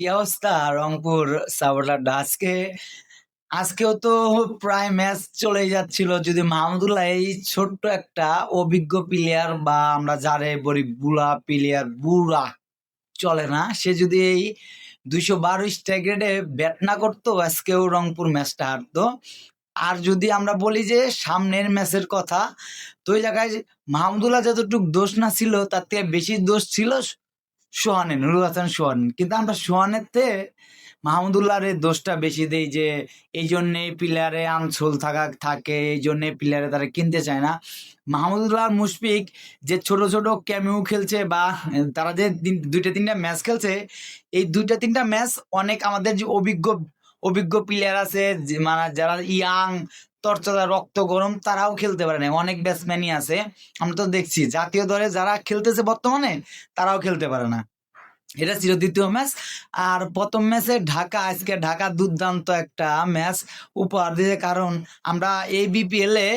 কি অবস্থা রংপুর সাপোর্টাররা? আজকেও তো প্রায় ম্যাচ চলে যাচ্ছিল, যদি মাহমুদুল্লাহ এই ছোট্ট একটা অভিজ্ঞ প্লেয়ার, বা আমরা যারে বলি বুড়া প্লেয়ার, বুড়া চলে না, সে যদি এই 212 স্ট্রাইক রেটে ব্যাট না করতো, আজকেও রংপুর ম্যাচটা হারতো। আর যদি আমরা বলি যে সামনের ম্যাচের কথা, তো ওই জায়গায় মাহমুদুল্লাহ যতটুকু দোষ না ছিল, তার থেকে বেশি দোষ ছিল সোহানের, নুরুল হাসান সোহান। কিন্তু আমরা সোহানের থেকে মাহমুদুল্লাহর এই দোষটা বেশি দেই যে এই জন্যে প্লেয়ারে আনসোল থাকে, এই জন্যে প্লেয়ারে তারা কিনতে চায় না। মাহমুদুল্লাহ আর মুশফিক যে ছোট ছোট ক্যামিও খেলছে, বা তারা যে দুইটা তিনটা ম্যাচ খেলছে, এই দুইটা তিনটা ম্যাচ অনেক আমাদের যে অভিজ্ঞ অভিজ্ঞ প্লেয়ার আছে, মানে যারা ইয়াং তরতাজা রক্ত গরম, তারাও খেলতে পারে না। অনেক ব্যাটসম্যানই আছে, আমরা তো দেখছি জাতীয় দলে যারা খেলতেছে বর্তমানে, তারাও খেলতে পারে না। এটা ছিল দ্বিতীয় ম্যাচ। আর প্রথম ম্যাচে ঢাকা দুর্দান্ত একটা ম্যাচ উপহার দিয়েছে, কারণ আমরা এই বিপিএল এ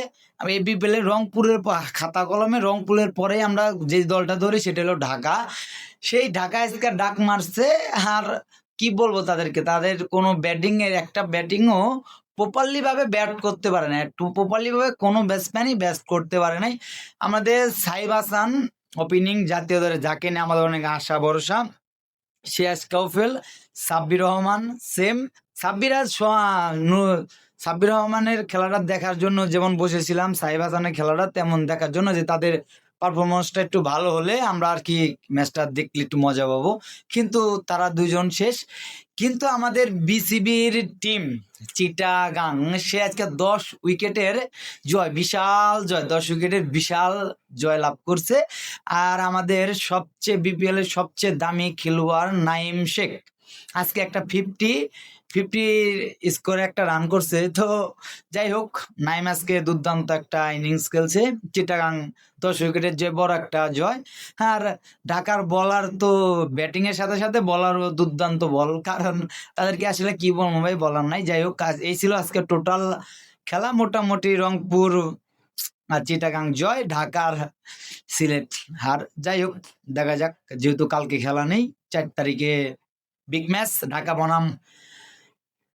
রংপুরের খাতা কলমে রংপুরের পরেই আমরা যে দলটা ধরি সেটা হলো ঢাকা। সেই ঢাকা আজকে ডাক মারছে। আর কি বলবো তাদেরকে, তাদের কোনো ব্যাটিংও প্রপারলি ভাবে ব্যাট করতে পারে না, একটু প্রপারলি ভাবে কোনো ব্যাটসম্যানই ব্যাট করতে পারে নাই। আমাদের সাইব হাসান ওপেনিং জাতীয় দলে, যাকে নিয়ে আমাদের অনেক আশা ভরসা, সে আজকেও ফেল। সাব্বির রহমান সেম। সাব্বির আজ সাব্বির রহমানের খেলাটা দেখার জন্য যেমন বসেছিলাম, সাইব হাসানের খেলাটা তেমন দেখার জন্য, যে তাদের পারফরমেন্সটা একটু ভালো হলে আমরা আর কি ম্যাচটা দেখলে একটু মজা পাবো। কিন্তু তারা দুজন শেষ। কিন্তু আমাদের বিসিবির টিম চিটাগাং, সে আজকে 10 উইকেটের বিশাল জয়, 10 উইকেটের বিশাল জয় লাভ করছে। আর আমাদের বিপিএল এর সবচেয়ে দামি খেলোয়াড় নাইম শেখ আজকে একটা ফিফটি স্কোরে একটা রান করছে। তো যাই হোক, নাইম আজকে দুর্দান্ত একটা ইনিংস খেলছে। চিটাগাং 10 উইকেটের যে বড় একটা জয়। আর ঢাকার বলার তো ব্যাটিং এর সাথে সাথে বলারও দুর্দান্ত বল, কারণ তাদেরকে আসলে কি বলবো ভাই, বলার নাই। যাই হোক, এই ছিল আজকে টোটাল খেলা। মোটামুটি রংপুর আর চিটাগাং জয়, ঢাকার সিলেট হার। যাই হোক, দেখা যাক, যেহেতু কালকে খেলা নেই, 4 তারিখে বিগ ম্যাচ ঢাকা বনাম